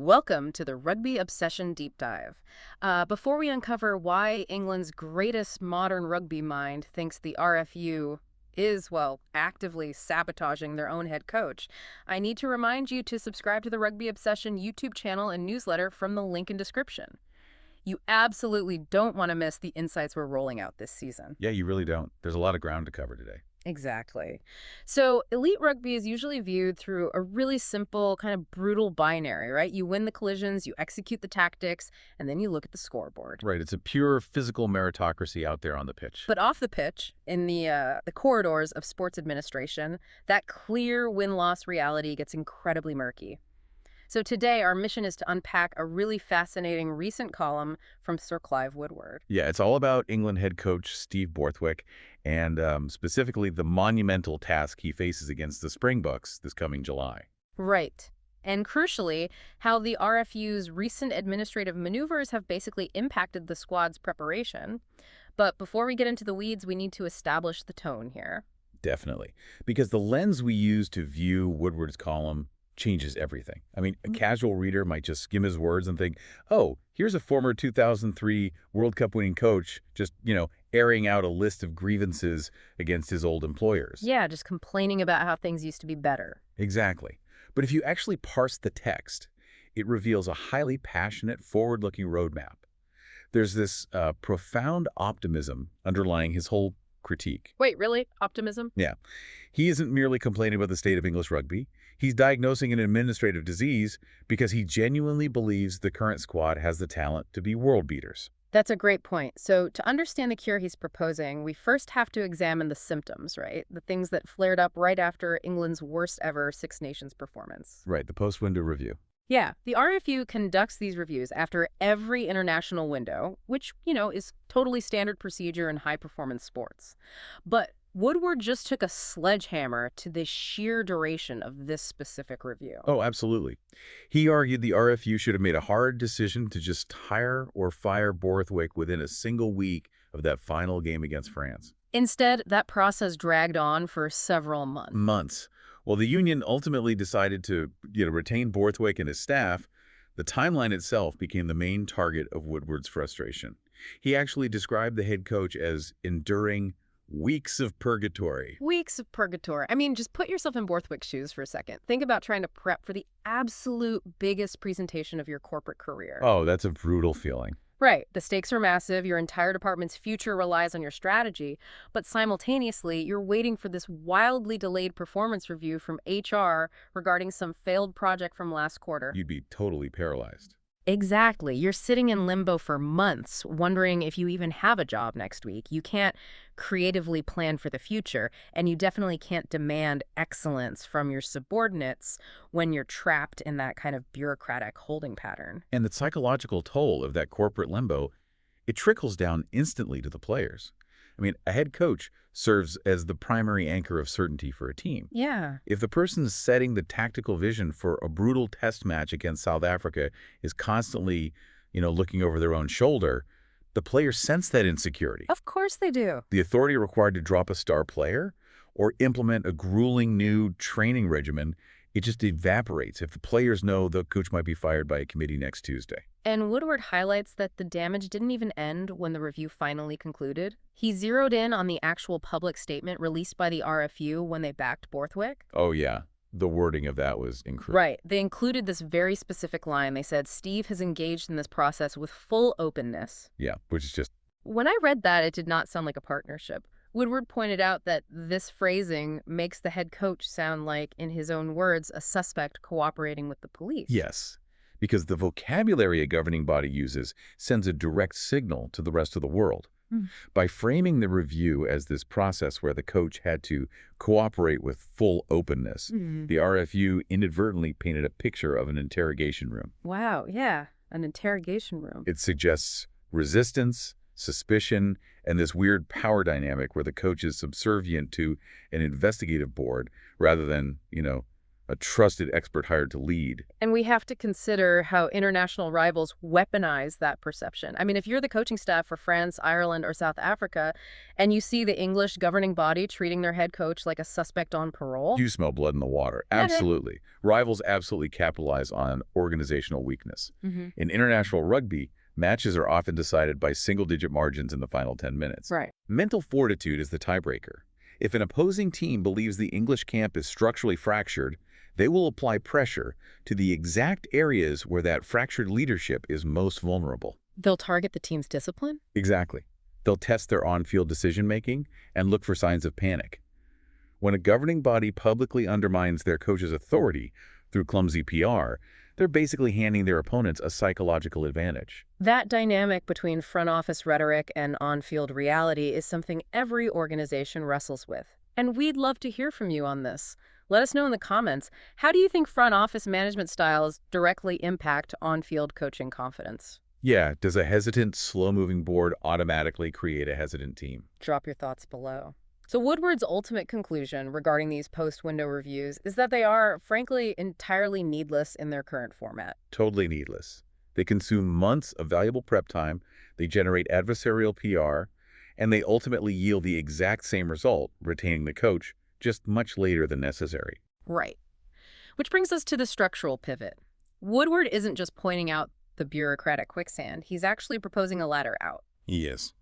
Welcome to the Rugby Obsession Deep Dive. Before we uncover why England's greatest modern rugby mind thinks the RFU is, well, actively sabotaging their own head coach, I need to remind you to subscribe to the Rugby Obsession YouTube channel and newsletter from the link in description. You absolutely don't want to miss the insights we're rolling out this season. Yeah, you really don't. There's a lot of ground to cover today. Exactly. So elite rugby is usually viewed through a really simple, kind of brutal binary, right? You win the collisions, you execute the tactics, and then you look at the scoreboard. Right, it's a pure physical meritocracy out there on the pitch. But off the pitch, in the corridors of sports administration, that clear win-loss reality gets incredibly murky. So today, our mission is to unpack a really fascinating recent column from Sir Clive Woodward. Yeah, it's all about England head coach Steve Borthwick and specifically the monumental task he faces against the Springboks this coming July. Right. And crucially, how the RFU's recent administrative maneuvers have basically impacted the squad's preparation. But before we get into the weeds, we need to establish the tone here. Definitely. Because the lens we use to view Woodward's column changes everything. I mean, a casual reader might just skim his words and think, oh, here's a former 2003 World Cup winning coach just, airing out a list of grievances against his old employers. Yeah, just complaining about how things used to be better. Exactly. But if you actually parse the text, it reveals a highly passionate, forward-looking roadmap. There's this profound optimism underlying his whole critique. Wait, really? Optimism? Yeah. He isn't merely complaining about the state of English rugby. He's diagnosing an administrative disease because he genuinely believes the current squad has the talent to be world beaters. That's a great point. So to understand the cure he's proposing, we first have to examine the symptoms, right? The things that flared up right after England's worst ever Six Nations performance. Right, the post-window review. Yeah, the RFU conducts these reviews after every international window, which, is totally standard procedure in high-performance sports. But Woodward just took a sledgehammer to the sheer duration of this specific review. Oh, absolutely. He argued the RFU should have made a hard decision to just hire or fire Borthwick within a single week of that final game against France. Instead, that process dragged on for several months. Months. Well, the union ultimately decided to retain Borthwick and his staff. The timeline itself became the main target of Woodward's frustration. He actually described the head coach as enduring weeks of purgatory. Weeks of purgatory. I mean, just put yourself in Borthwick's shoes for a second. Think about trying to prep for the absolute biggest presentation of your corporate career. Oh, that's a brutal feeling. Right. The stakes are massive. Your entire department's future relies on your strategy. But simultaneously, you're waiting for this wildly delayed performance review from HR regarding some failed project from last quarter. You'd be totally paralyzed. Exactly. You're sitting in limbo for months, wondering if you even have a job next week. You can't creatively plan for the future, and you definitely can't demand excellence from your subordinates when you're trapped in that kind of bureaucratic holding pattern. And the psychological toll of that corporate limbo, it trickles down instantly to the players. I mean, a head coach serves as the primary anchor of certainty for a team. Yeah. If the person setting the tactical vision for a brutal test match against South Africa is constantly, looking over their own shoulder, the players sense that insecurity. Of course they do. The authority required to drop a star player or implement a grueling new training regimen, it just evaporates if the players know the coach might be fired by a committee next Tuesday. And Woodward highlights that the damage didn't even end when the review finally concluded. He zeroed in on the actual public statement released by the RFU when they backed Borthwick. Oh, yeah. The wording of that was incredible. Right. They included this very specific line. They said, Steve has engaged in this process with full openness. Yeah, which is just... When I read that, it did not sound like a partnership. Woodward pointed out that this phrasing makes the head coach sound like, in his own words, a suspect cooperating with the police. Yes, because the vocabulary a governing body uses sends a direct signal to the rest of the world. By framing the review as this process where the coach had to cooperate with full openness, the RFU inadvertently painted a picture of an interrogation room. Wow, yeah, an interrogation room. It suggests resistance, suspicion, and this weird power dynamic where the coach is subservient to an investigative board rather than, a trusted expert hired to lead. And we have to consider how international rivals weaponize that perception. I mean, if you're the coaching staff for France, Ireland, or South Africa, and you see the English governing body treating their head coach like a suspect on parole. You smell blood in the water. Yeah. Absolutely. Rivals absolutely capitalize on organizational weakness. In international rugby, matches are often decided by single-digit margins in the final 10 minutes. Right. Mental fortitude is the tiebreaker. If an opposing team believes the English camp is structurally fractured, they will apply pressure to the exact areas where that fractured leadership is most vulnerable. They'll target the team's discipline? Exactly. They'll test their on-field decision-making and look for signs of panic. When a governing body publicly undermines their coach's authority through clumsy PR, they're basically handing their opponents a psychological advantage. That dynamic between front office rhetoric and on-field reality is something every organization wrestles with. And we'd love to hear from you on this. Let us know in the comments, how do you think front office management styles directly impact on-field coaching confidence? Yeah, does a hesitant, slow-moving board automatically create a hesitant team? Drop your thoughts below. So Woodward's ultimate conclusion regarding these post-window reviews is that they are, frankly, entirely needless in their current format. Totally needless. They consume months of valuable prep time, they generate adversarial PR, and they ultimately yield the exact same result, retaining the coach, just much later than necessary. Right. Which brings us to the structural pivot. Woodward isn't just pointing out the bureaucratic quicksand, he's actually proposing a ladder out. Yes.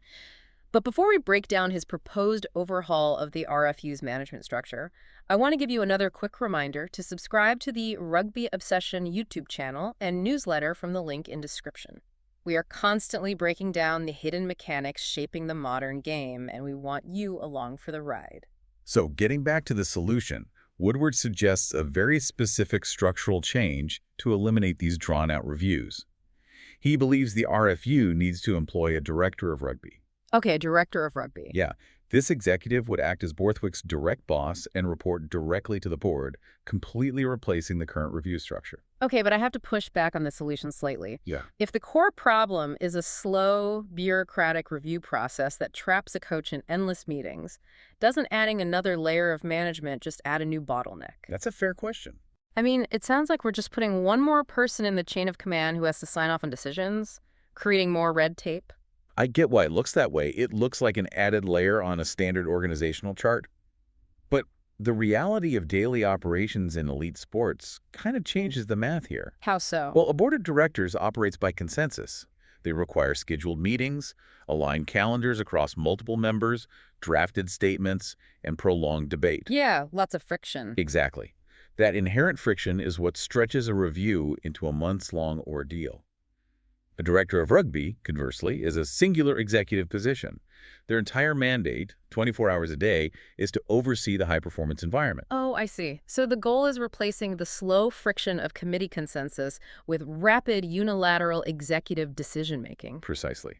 But before we break down his proposed overhaul of the RFU's management structure, I want to give you another quick reminder to subscribe to the Rugby Obsession YouTube channel and newsletter from the link in description. We are constantly breaking down the hidden mechanics shaping the modern game, and we want you along for the ride. So, getting back to the solution, Woodward suggests a very specific structural change to eliminate these drawn-out reviews. He believes the RFU needs to employ a director of rugby. Okay, a director of rugby. Yeah, this executive would act as Borthwick's direct boss and report directly to the board, completely replacing the current review structure. Okay, but I have to push back on the solution slightly. Yeah. If the core problem is a slow, bureaucratic review process that traps a coach in endless meetings, doesn't adding another layer of management just add a new bottleneck? That's a fair question. I mean, it sounds like we're just putting one more person in the chain of command who has to sign off on decisions, creating more red tape. I get why it looks that way. It looks like an added layer on a standard organizational chart. But the reality of daily operations in elite sports kind of changes the math here. How so? Well, a board of directors operates by consensus. They require scheduled meetings, aligned calendars across multiple members, drafted statements, and prolonged debate. Yeah, lots of friction. Exactly. That inherent friction is what stretches a review into a months-long ordeal. A director of rugby, conversely, is a singular executive position. Their entire mandate, 24 hours a day, is to oversee the high-performance environment. Oh, I see. So the goal is replacing the slow friction of committee consensus with rapid unilateral executive decision-making. Precisely.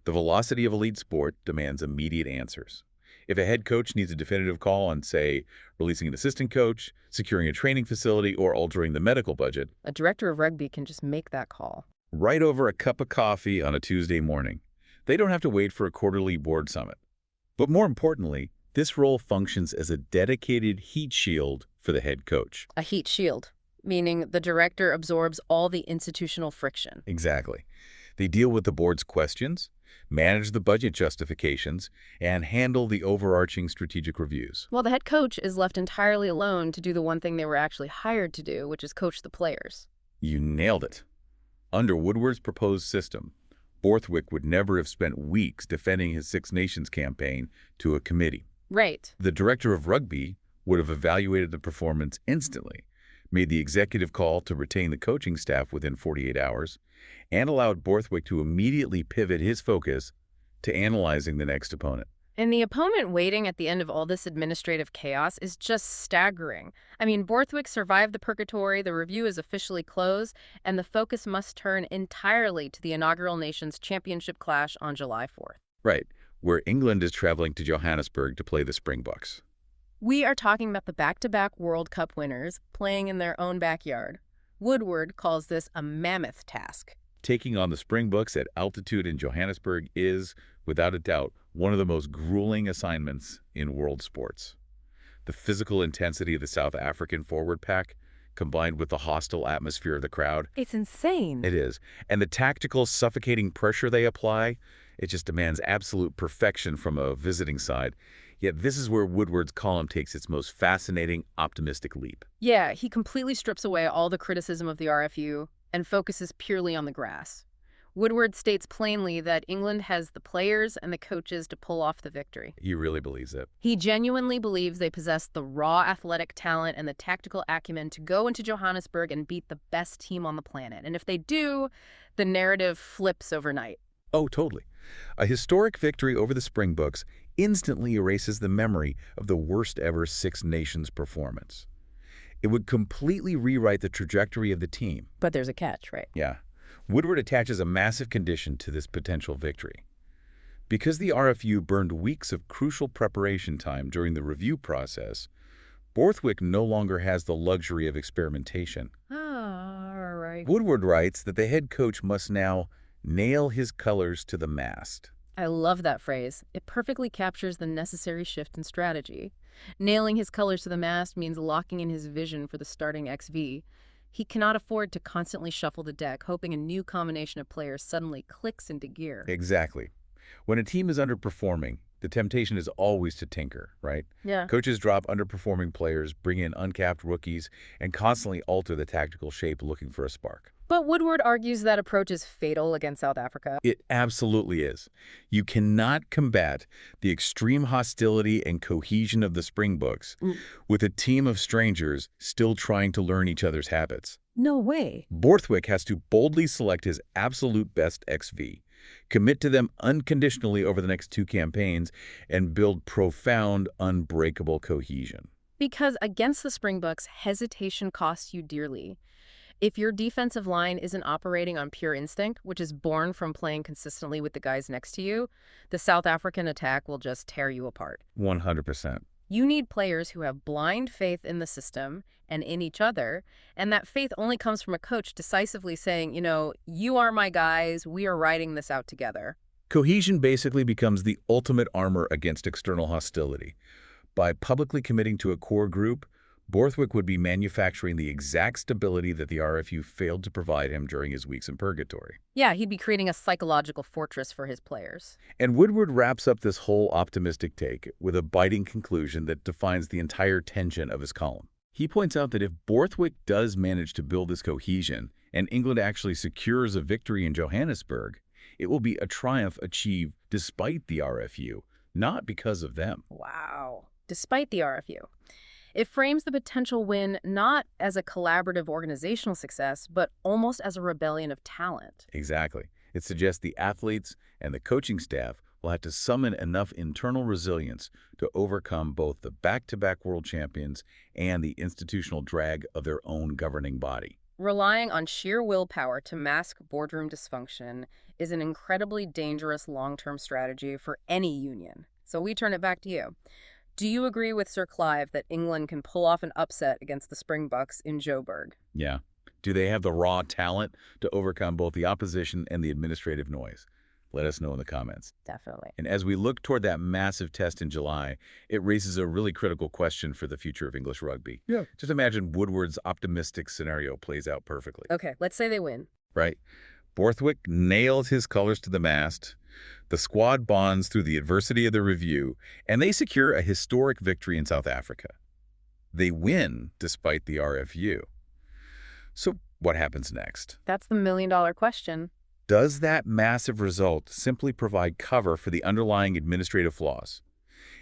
The velocity of elite sport demands immediate answers. If a head coach needs a definitive call on, say, releasing an assistant coach, securing a training facility, or altering the medical budget, a director of rugby can just make that call. Right over a cup of coffee on a Tuesday morning. They don't have to wait for a quarterly board summit. But more importantly, this role functions as a dedicated heat shield for the head coach. A heat shield, meaning the director absorbs all the institutional friction. Exactly. They deal with the board's questions, manage the budget justifications, and handle the overarching strategic reviews. Well, the head coach is left entirely alone to do the one thing they were actually hired to do, which is coach the players. You nailed it. Under Woodward's proposed system, Borthwick would never have spent weeks defending his Six Nations campaign to a committee. Right. The director of rugby would have evaluated the performance instantly, made the executive call to retain the coaching staff within 48 hours, and allowed Borthwick to immediately pivot his focus to analyzing the next opponent. And the opponent waiting at the end of all this administrative chaos is just staggering. I mean, Borthwick survived the purgatory, the review is officially closed, and the focus must turn entirely to the inaugural Nations Championship clash on July 4th. Right, where England is traveling to Johannesburg to play the Springboks. We are talking about the back-to-back World Cup winners playing in their own backyard. Woodward calls this a mammoth task. Taking on the Springboks at altitude in Johannesburg is, without a doubt, one of the most grueling assignments in world sports. The physical intensity of the South African forward pack, combined with the hostile atmosphere of the crowd. It's insane. It is. And the tactical, suffocating pressure they apply, it just demands absolute perfection from a visiting side. Yet this is where Woodward's column takes its most fascinating, optimistic leap. Yeah, he completely strips away all the criticism of the RFU and focuses purely on the grass. Woodward states plainly that England has the players and the coaches to pull off the victory. He really believes it. He genuinely believes they possess the raw athletic talent and the tactical acumen to go into Johannesburg and beat the best team on the planet. And if they do, the narrative flips overnight. Oh, totally. A historic victory over the Springboks instantly erases the memory of the worst-ever Six Nations performance. It would completely rewrite the trajectory of the team. But there's a catch, right? Yeah. Woodward attaches a massive condition to this potential victory. Because the RFU burned weeks of crucial preparation time during the review process, Borthwick no longer has the luxury of experimentation. Ah, all right. Woodward writes that the head coach must now nail his colors to the mast. I love that phrase. It perfectly captures the necessary shift in strategy. Nailing his colors to the mast means locking in his vision for the starting XV. He cannot afford to constantly shuffle the deck, hoping a new combination of players suddenly clicks into gear. Exactly. When a team is underperforming, the temptation is always to tinker, right? Yeah. Coaches drop underperforming players, bring in uncapped rookies, and constantly alter the tactical shape looking for a spark. But Woodward argues that approach is fatal against South Africa. It absolutely is. You cannot combat the extreme hostility and cohesion of the Springboks with a team of strangers still trying to learn each other's habits. No way. Borthwick has to boldly select his absolute best XV, commit to them unconditionally over the next 2 campaigns, and build profound, unbreakable cohesion. Because against the Springboks, hesitation costs you dearly. If your defensive line isn't operating on pure instinct, which is born from playing consistently with the guys next to you, the South African attack will just tear you apart. 100%. You need players who have blind faith in the system and in each other, and that faith only comes from a coach decisively saying, you are my guys, we are riding this out together. Cohesion basically becomes the ultimate armor against external hostility. By publicly committing to a core group, Borthwick would be manufacturing the exact stability that the RFU failed to provide him during his weeks in purgatory. Yeah, he'd be creating a psychological fortress for his players. And Woodward wraps up this whole optimistic take with a biting conclusion that defines the entire tension of his column. He points out that if Borthwick does manage to build this cohesion and England actually secures a victory in Johannesburg, it will be a triumph achieved despite the RFU, not because of them. Wow. Despite the RFU. It frames the potential win not as a collaborative organizational success, but almost as a rebellion of talent. Exactly. It suggests the athletes and the coaching staff will have to summon enough internal resilience to overcome both the back-to-back world champions and the institutional drag of their own governing body. Relying on sheer willpower to mask boardroom dysfunction is an incredibly dangerous long-term strategy for any union. So we turn it back to you. Do you agree with Sir Clive that England can pull off an upset against the Springboks in Joburg? Yeah. Do they have the raw talent to overcome both the opposition and the administrative noise? Let us know in the comments. Definitely. And as we look toward that massive test in July, it raises a really critical question for the future of English rugby. Yeah. Just imagine Woodward's optimistic scenario plays out perfectly. Okay, let's say they win. Right? Borthwick nails his colors to the mast. The squad bonds through the adversity of the review, and they secure a historic victory in South Africa. They win despite the RFU. So what happens next? That's the million-dollar question. Does that massive result simply provide cover for the underlying administrative flaws?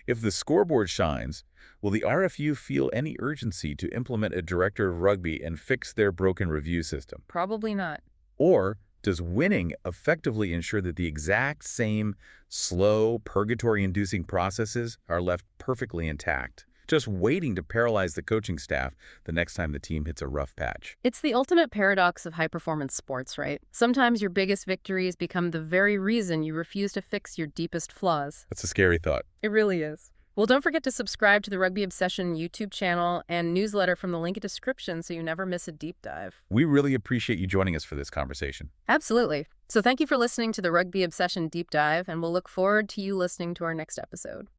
If the scoreboard shines, will the RFU feel any urgency to implement a director of rugby and fix their broken review system? Probably not. Or does winning effectively ensure that the exact same slow, purgatory-inducing processes are left perfectly intact, just waiting to paralyze the coaching staff the next time the team hits a rough patch? It's the ultimate paradox of high-performance sports, right? Sometimes your biggest victories become the very reason you refuse to fix your deepest flaws. That's a scary thought. It really is. Well, don't forget to subscribe to the Rugby Obsession YouTube channel and newsletter from the link in description so you never miss a deep dive. We really appreciate you joining us for this conversation. Absolutely. So thank you for listening to the Rugby Obsession Deep Dive, and we'll look forward to you listening to our next episode.